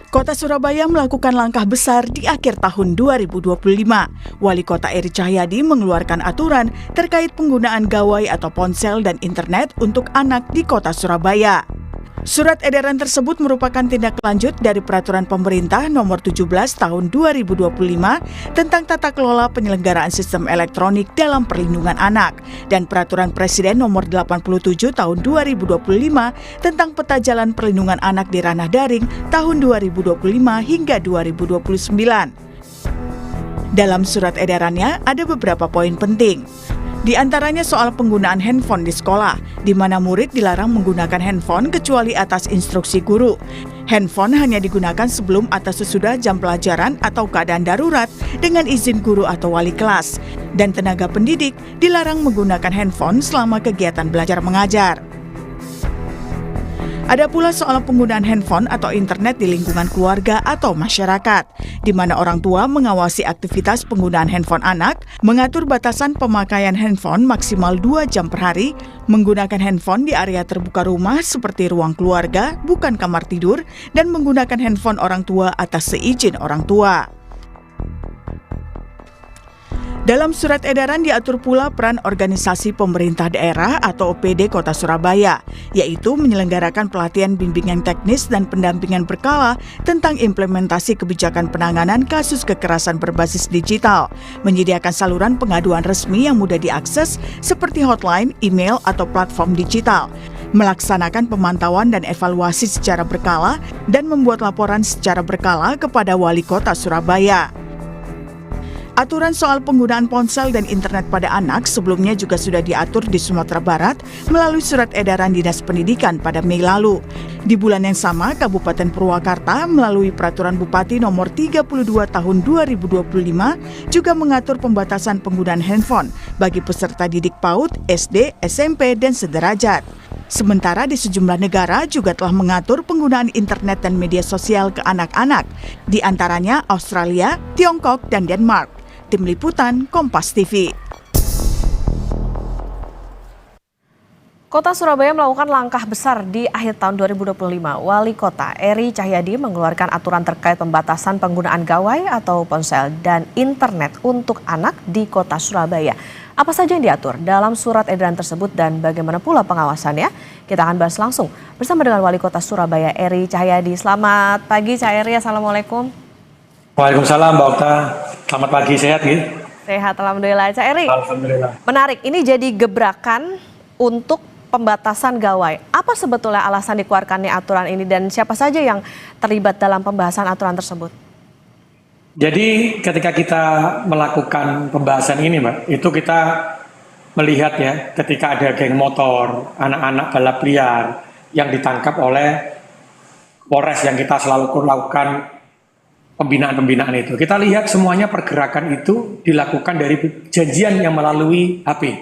Kota Surabaya melakukan langkah besar di akhir tahun 2025. Wali Kota Eri Cahyadi mengeluarkan aturan terkait penggunaan gawai atau ponsel dan internet untuk anak di Kota Surabaya. Surat edaran tersebut merupakan tindak lanjut dari Peraturan Pemerintah Nomor 17 Tahun 2025 tentang tata kelola penyelenggaraan sistem elektronik dalam perlindungan anak dan Peraturan Presiden Nomor 87 Tahun 2025 tentang peta jalan perlindungan anak di ranah daring tahun 2025 hingga 2029. Dalam surat edarannya ada beberapa poin penting. Di antaranya soal penggunaan handphone di sekolah, di mana murid dilarang menggunakan handphone kecuali atas instruksi guru. Handphone hanya digunakan sebelum atau sesudah jam pelajaran atau keadaan darurat dengan izin guru atau wali kelas. Dan tenaga pendidik dilarang menggunakan handphone selama kegiatan belajar mengajar. Ada pula soal penggunaan handphone atau internet di lingkungan keluarga atau masyarakat, di mana orang tua mengawasi aktivitas penggunaan handphone anak, mengatur batasan pemakaian handphone maksimal 2 jam per hari, menggunakan handphone di area terbuka rumah seperti ruang keluarga, bukan kamar tidur, dan menggunakan handphone orang tua atas seizin orang tua. Dalam surat edaran diatur pula peran organisasi pemerintah daerah atau OPD Kota Surabaya, yaitu menyelenggarakan pelatihan bimbingan teknis dan pendampingan berkala tentang implementasi kebijakan penanganan kasus kekerasan berbasis digital, menyediakan saluran pengaduan resmi yang mudah diakses seperti hotline, email, atau platform digital, melaksanakan pemantauan dan evaluasi secara berkala, dan membuat laporan secara berkala kepada Wali Kota Surabaya. Aturan soal penggunaan ponsel dan internet pada anak sebelumnya juga sudah diatur di Sumatera Barat melalui surat edaran Dinas Pendidikan pada Mei lalu. Di bulan yang sama, Kabupaten Purwakarta melalui Peraturan Bupati Nomor 32 Tahun 2025 juga mengatur pembatasan penggunaan handphone bagi peserta didik PAUD, SD, SMP, dan sederajat. Sementara di sejumlah negara juga telah mengatur penggunaan internet dan media sosial ke anak-anak, di antaranya Australia, Tiongkok, dan Denmark. Tim Liputan Kompas TV. Kota Surabaya melakukan langkah besar di akhir tahun 2025. Wali Kota Eri Cahyadi mengeluarkan aturan terkait pembatasan penggunaan gawai atau ponsel dan internet untuk anak di Kota Surabaya. Apa saja yang diatur dalam surat edaran tersebut dan bagaimana pula pengawasannya? Kita akan bahas langsung bersama dengan Wali Kota Surabaya Eri Cahyadi. Selamat pagi Cak Eri, Assalamualaikum. Waalaikumsalam Mbak Okta, selamat pagi, sehat gitu? Sehat, Alhamdulillah. Cak Eri, Alhamdulillah. Menarik, ini jadi gebrakan untuk pembatasan gawai. Apa sebetulnya alasan dikeluarkannya aturan ini dan siapa saja yang terlibat dalam pembahasan aturan tersebut? Jadi ketika kita melakukan pembahasan ini Mbak, itu kita melihat ya ketika ada geng motor, anak-anak balap liar yang ditangkap oleh Polres yang kita selalu lakukan pembinaan-pembinaan itu. Kita lihat semuanya pergerakan itu dilakukan dari perjanjian yang melalui HP.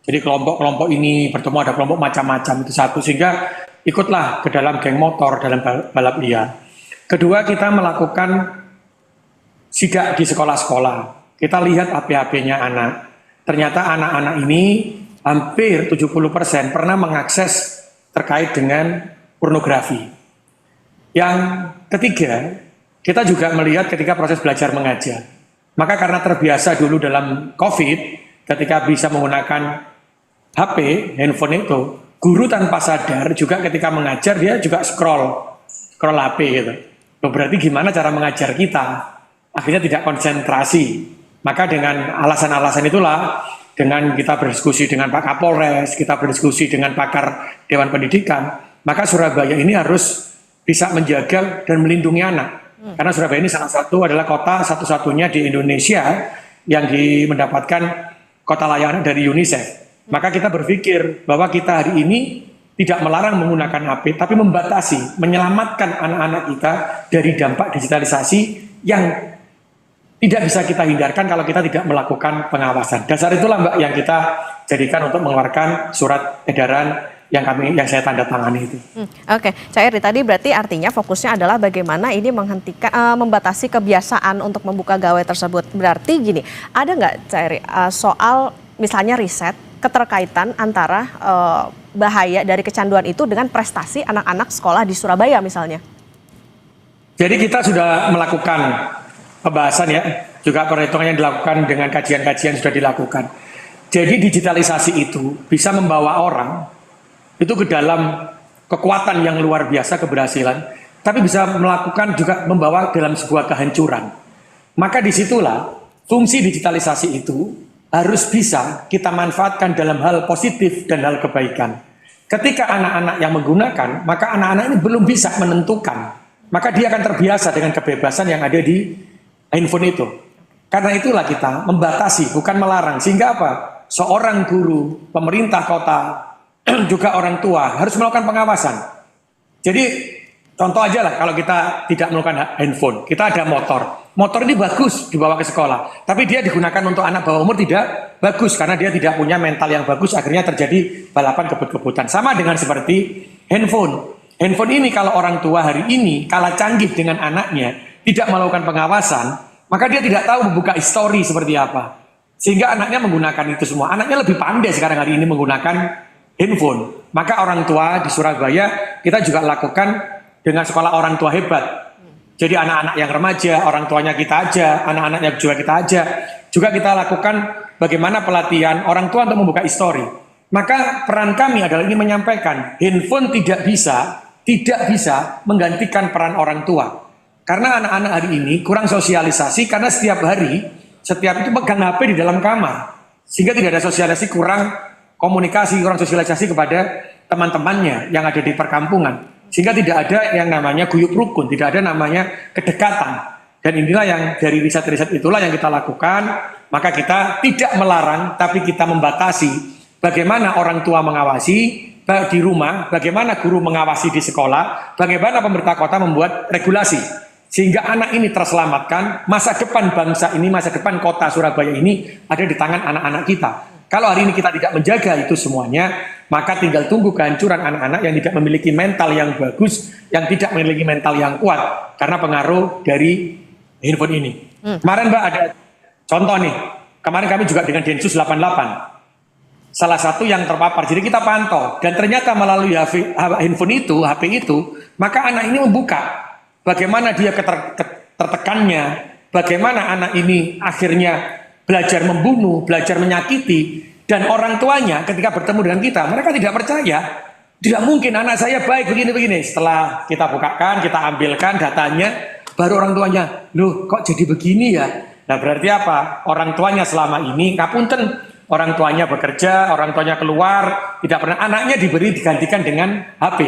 Jadi kelompok-kelompok ini bertemu, ada kelompok macam-macam itu satu, sehingga ikutlah ke dalam geng motor, dalam balap liar. Kedua, kita melakukan sidak di sekolah-sekolah. Kita lihat HP-HP-nya anak. Ternyata anak-anak ini hampir 70% pernah mengakses terkait dengan pornografi. Yang ketiga, kita juga melihat ketika proses belajar mengajar. Maka karena terbiasa dulu dalam COVID, ketika bisa menggunakan HP, handphone itu, guru tanpa sadar juga ketika mengajar dia juga scroll HP gitu. Loh, berarti gimana cara mengajar kita? Akhirnya tidak konsentrasi. Maka dengan alasan-alasan itulah, dengan kita berdiskusi dengan Pak Kapolres, kita berdiskusi dengan pakar Dewan Pendidikan, maka Surabaya ini harus bisa menjaga dan melindungi anak. Karena Surabaya ini salah satu adalah kota satu-satunya di Indonesia yang mendapatkan kota layak dari UNICEF. Maka kita berpikir bahwa kita hari ini tidak melarang menggunakan HP, tapi membatasi, menyelamatkan anak-anak kita dari dampak digitalisasi yang tidak bisa kita hindarkan kalau kita tidak melakukan pengawasan. Dasar itulah Mbak yang kita jadikan untuk mengeluarkan surat edaran yang saya tanda tangani itu. Oke, Cak Eri, tadi berarti artinya fokusnya adalah bagaimana ini menghentikan, membatasi kebiasaan untuk membuka gawai tersebut. Berarti gini, ada nggak Cak Eri soal misalnya riset keterkaitan antara bahaya dari kecanduan itu dengan prestasi anak-anak sekolah di Surabaya misalnya? Jadi kita sudah melakukan pembahasan ya, juga perhitungan yang dilakukan dengan kajian-kajian sudah dilakukan. Jadi digitalisasi itu bisa membawa orang itu ke dalam kekuatan yang luar biasa, keberhasilan, tapi bisa melakukan juga membawa dalam sebuah kehancuran. Maka disitulah fungsi digitalisasi itu harus bisa kita manfaatkan dalam hal positif dan hal kebaikan. Ketika anak-anak yang menggunakan, maka anak-anak ini belum bisa menentukan. Maka dia akan terbiasa dengan kebebasan yang ada di handphone itu. Karena itulah kita membatasi, bukan melarang. Sehingga apa? Seorang guru, pemerintah kota, juga orang tua harus melakukan pengawasan. Jadi contoh aja lah kalau kita tidak melakukan handphone, kita ada motor. Motor ini bagus dibawa ke sekolah, tapi dia digunakan untuk anak bawah umur tidak bagus karena dia tidak punya mental yang bagus, akhirnya terjadi balapan kebut-kebutan. Sama dengan seperti handphone. Handphone ini kalau orang tua hari ini kalah canggih dengan anaknya, tidak melakukan pengawasan, maka dia tidak tahu membuka histori seperti apa. Sehingga anaknya menggunakan itu semua. Anaknya lebih pandai sekarang hari ini menggunakan handphone. Maka orang tua di Surabaya kita juga lakukan dengan sekolah orang tua hebat. Jadi anak-anak yang remaja, orang tuanya kita aja, anak-anaknya juga kita aja. Juga kita lakukan bagaimana pelatihan orang tua untuk membuka histori. Maka peran kami adalah ingin menyampaikan, handphone tidak bisa menggantikan peran orang tua. Karena anak-anak hari ini kurang sosialisasi karena setiap itu pegang HP di dalam kamar. Sehingga tidak ada sosialisasi, kurang komunikasi, kurang sosialisasi kepada teman-temannya yang ada di perkampungan. Sehingga tidak ada yang namanya guyub rukun, tidak ada namanya kedekatan. Dan inilah yang dari riset-riset itulah yang kita lakukan. Maka kita tidak melarang, tapi kita membatasi bagaimana orang tua mengawasi di rumah, bagaimana guru mengawasi di sekolah, bagaimana pemerintah kota membuat regulasi. Sehingga anak ini terselamatkan, masa depan bangsa ini, masa depan kota Surabaya ini ada di tangan anak-anak kita. Kalau hari ini kita tidak menjaga itu semuanya, maka tinggal tunggu kehancuran anak-anak yang tidak memiliki mental yang bagus, yang tidak memiliki mental yang kuat, karena pengaruh dari handphone ini. Kemarin Mbak ada contoh nih, kemarin kami juga dengan Densus 88, salah satu yang terpapar, jadi kita pantau, dan ternyata melalui handphone itu, HP itu, maka anak ini membuka, bagaimana dia tertekannya, bagaimana anak ini akhirnya belajar membunuh, belajar menyakiti, dan orang tuanya ketika bertemu dengan kita, mereka tidak percaya, tidak mungkin anak saya baik begini-begini. Setelah kita bukakan, kita ambilkan datanya, baru orang tuanya, loh kok jadi begini ya? Nah berarti apa? Orang tuanya selama ini, ngapunten, orang tuanya bekerja, orang tuanya keluar, tidak pernah, anaknya digantikan dengan HP.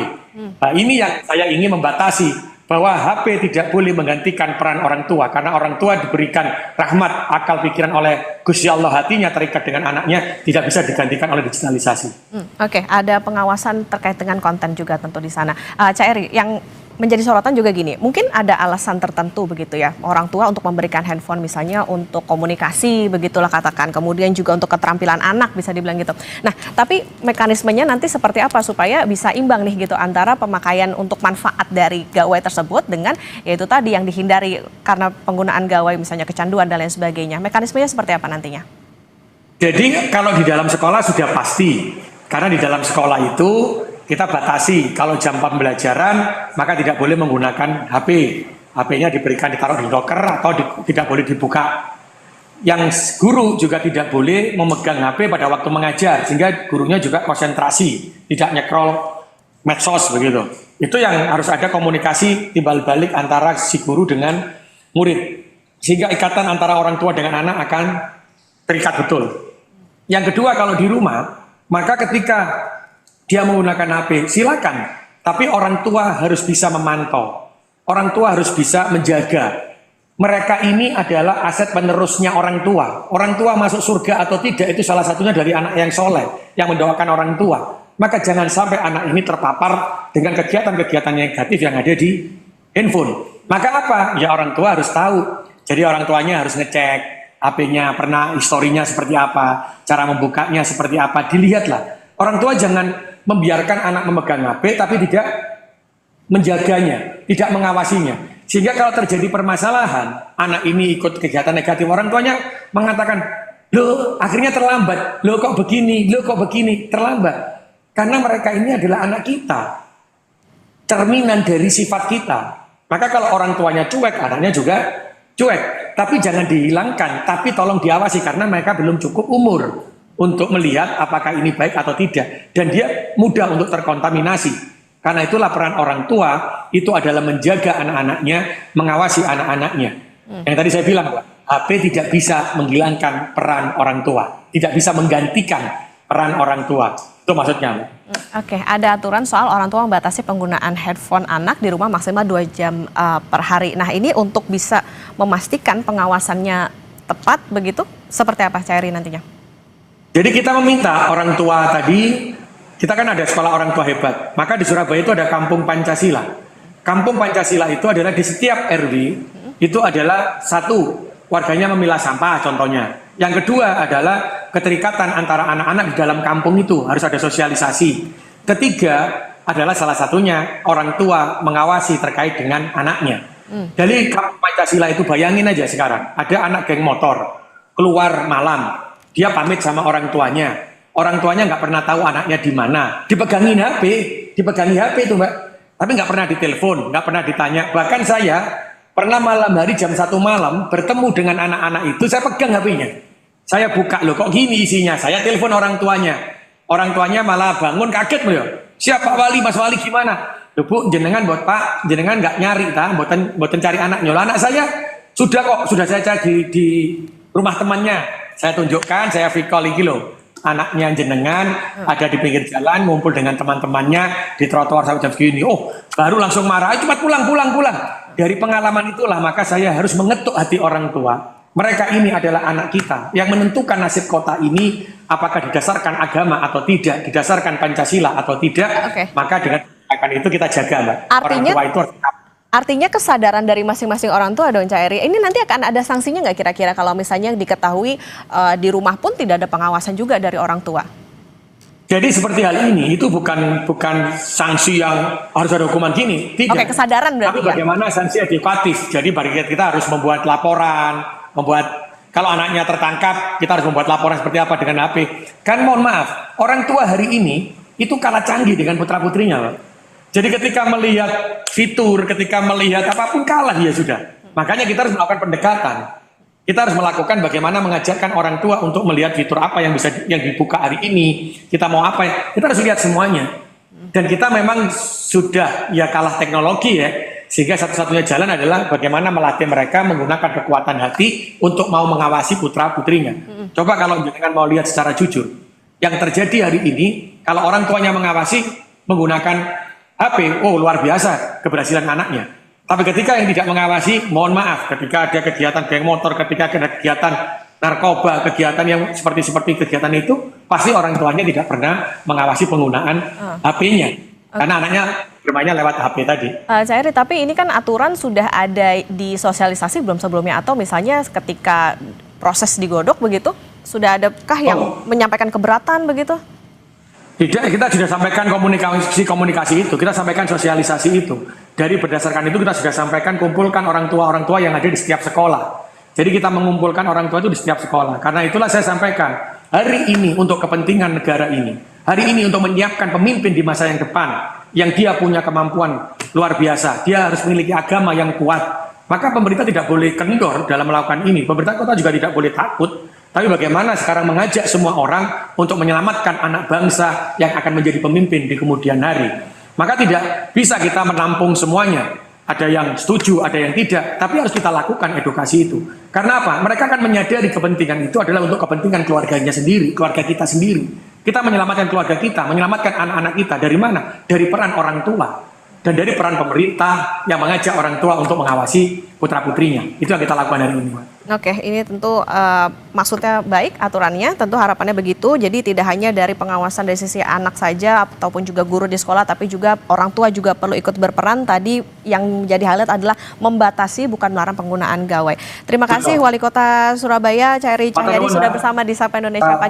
Nah ini yang saya ingin membatasi, bahwa HP tidak boleh menggantikan peran orang tua, karena orang tua diberikan rahmat, akal pikiran oleh Gusti Allah, hatinya terikat dengan anaknya, tidak bisa digantikan oleh digitalisasi. Oke, ada pengawasan terkait dengan konten juga tentu di sana. Cak Eri, yang menjadi sorotan juga gini, mungkin ada alasan tertentu begitu ya, orang tua untuk memberikan handphone misalnya untuk komunikasi, begitulah katakan, kemudian juga untuk keterampilan anak bisa dibilang gitu. Nah, tapi mekanismenya nanti seperti apa supaya bisa imbang nih gitu antara pemakaian untuk manfaat dari gawai tersebut dengan yaitu tadi yang dihindari karena penggunaan gawai misalnya kecanduan dan lain sebagainya. Mekanismenya seperti apa nantinya? Jadi kalau di dalam sekolah sudah pasti, karena di dalam sekolah itu kita batasi, kalau jam pembelajaran maka tidak boleh menggunakan HP. HP-nya diberikan ditaruh di loker atau tidak boleh dibuka. Yang guru juga tidak boleh memegang HP pada waktu mengajar, sehingga gurunya juga konsentrasi, tidak nyekrol medsos begitu. Itu yang harus ada komunikasi timbal balik antara si guru dengan murid. Sehingga ikatan antara orang tua dengan anak akan terikat betul. Yang kedua, kalau di rumah, maka ketika dia menggunakan HP, silakan. Tapi orang tua harus bisa memantau. Orang tua harus bisa menjaga. Mereka ini adalah aset penerusnya orang tua. Orang tua masuk surga atau tidak, itu salah satunya dari anak yang soleh, yang mendoakan orang tua. Maka jangan sampai anak ini terpapar dengan kegiatan-kegiatan negatif yang ada di handphone. Maka apa? Ya orang tua harus tahu. Jadi orang tuanya harus ngecek HP-nya, pernah historinya seperti apa, cara membukanya seperti apa, dilihatlah. Orang tua jangan membiarkan anak memegang HP tapi tidak menjaganya, tidak mengawasinya. Sehingga kalau terjadi permasalahan, anak ini ikut kegiatan negatif, orang tuanya mengatakan, loh akhirnya terlambat, loh kok begini, terlambat. Karena mereka ini adalah anak kita, cerminan dari sifat kita. Maka kalau orang tuanya cuek, anaknya juga cuek. Tapi jangan dihilangkan, tapi tolong diawasi karena mereka belum cukup umur untuk melihat apakah ini baik atau tidak. Dan dia mudah untuk terkontaminasi. Karena itulah peran orang tua itu adalah menjaga anak-anaknya, mengawasi anak-anaknya. Yang tadi saya bilang, HP tidak bisa menghilangkan peran orang tua, tidak bisa menggantikan peran orang tua. Itu maksudnya. Oke, ada aturan soal orang tua membatasi penggunaan handphone anak di rumah maksimal 2 jam per hari. Nah, ini untuk bisa memastikan pengawasannya tepat begitu, seperti apa Cairi nantinya? Jadi kita meminta orang tua tadi, kita kan ada sekolah orang tua hebat, maka di Surabaya itu ada Kampung Pancasila. Kampung Pancasila itu adalah di setiap RW, itu adalah satu, warganya memilah sampah contohnya. Yang kedua adalah keterikatan antara anak-anak di dalam kampung itu, harus ada sosialisasi. Ketiga adalah salah satunya orang tua mengawasi terkait dengan anaknya. Jadi Kampung Pancasila itu bayangin aja sekarang, ada anak geng motor, keluar malam, dia pamit sama orang tuanya nggak pernah tahu anaknya di mana, dipegangi HP itu Mbak, tapi nggak pernah ditelepon, nggak pernah ditanya. Bahkan saya pernah malam hari jam 1 malam bertemu dengan anak-anak itu, saya pegang HP-nya, saya buka, loh kok gini isinya, saya telepon orang tuanya malah bangun kaget beliau, siapa Wali, Mas Wali gimana? Loh Bu, jenengan buat Pak, jenengan nggak nyari boten cari anaknya, anak saya sudah saya cari di rumah temannya. Saya tunjukkan, saya recall iki loh, anaknya jenengan ada di pinggir jalan, ngumpul dengan teman-temannya di trotoar sampai jam segini. Oh, baru langsung marah, cepat pulang. Dari pengalaman itulah maka saya harus mengetuk hati orang tua. Mereka ini adalah anak kita yang menentukan nasib kota ini, apakah didasarkan agama atau tidak, didasarkan Pancasila atau tidak. Maka dengan itu kita jaga, Mbak. Orang tua itu harus. Artinya kesadaran dari masing-masing orang tua dong, Cairi. Ini nanti akan ada sanksinya nggak kira-kira kalau misalnya diketahui di rumah pun tidak ada pengawasan juga dari orang tua? Jadi seperti hal ini itu bukan sanksi yang harus ada hukuman gini, tidak. Oke, kesadaran berarti. Tapi bagaimana sanksi edukatif? Jadi kita harus membuat laporan, kalau anaknya tertangkap kita harus membuat laporan seperti apa dengan HP. Kan mohon maaf, orang tua hari ini itu kalah canggih dengan putra-putrinya, Pak. Jadi ketika melihat fitur, ketika melihat apapun kalah ya sudah. Makanya kita harus melakukan pendekatan. Kita harus melakukan bagaimana mengajarkan orang tua untuk melihat fitur apa yang dibuka hari ini. Kita mau apa? Kita harus lihat semuanya. Dan kita memang sudah ya kalah teknologi ya. Sehingga satu-satunya jalan adalah bagaimana melatih mereka menggunakan kekuatan hati untuk mau mengawasi putra-putrinya. Coba kalau jangan mau lihat secara jujur. Yang terjadi hari ini, kalau orang tuanya mengawasi menggunakan HP, oh luar biasa keberhasilan anaknya. Tapi ketika yang tidak mengawasi, mohon maaf, ketika ada kegiatan geng motor, ketika ada kegiatan narkoba, kegiatan yang seperti kegiatan itu, pasti orang tuanya tidak pernah mengawasi penggunaan HP-nya. Karena anaknya bermainnya lewat HP tadi. Cairi, tapi ini kan aturan sudah ada di sosialisasi belum sebelumnya? Atau misalnya ketika proses digodok begitu, sudah adakah yang menyampaikan keberatan begitu? Tidak, kita sudah sampaikan komunikasi itu, kita sampaikan sosialisasi itu. Dari berdasarkan itu kita sudah sampaikan, kumpulkan orang tua yang ada di setiap sekolah. Jadi kita mengumpulkan orang tua itu di setiap sekolah. Karena itulah saya sampaikan, hari ini untuk kepentingan negara ini, hari ini untuk menyiapkan pemimpin di masa yang depan, yang dia punya kemampuan luar biasa, dia harus memiliki agama yang kuat. Maka pemerintah tidak boleh kendor dalam melakukan ini. Pemerintah kota juga tidak boleh takut. Tapi bagaimana sekarang mengajak semua orang untuk menyelamatkan anak bangsa yang akan menjadi pemimpin di kemudian hari. Maka tidak bisa kita menampung semuanya. Ada yang setuju, ada yang tidak. Tapi harus kita lakukan edukasi itu. Karena apa? Mereka akan menyadari kepentingan itu adalah untuk kepentingan keluarganya sendiri, keluarga kita sendiri. Kita menyelamatkan keluarga kita, menyelamatkan anak-anak kita. Dari mana? Dari peran orang tua. Dan dari peran pemerintah yang mengajak orang tua untuk mengawasi putra-putrinya. Itu yang kita lakukan hari ini, Pak. Oke, ini tentu maksudnya baik aturannya, tentu harapannya begitu. Jadi tidak hanya dari pengawasan dari sisi anak saja ataupun juga guru di sekolah, tapi juga orang tua juga perlu ikut berperan. Tadi yang menjadi highlight adalah membatasi bukan melarang penggunaan gawai. Terima kasih Wali Kota Surabaya Cairi Cahyadi sudah bersama di Sapa Indonesia Pagi.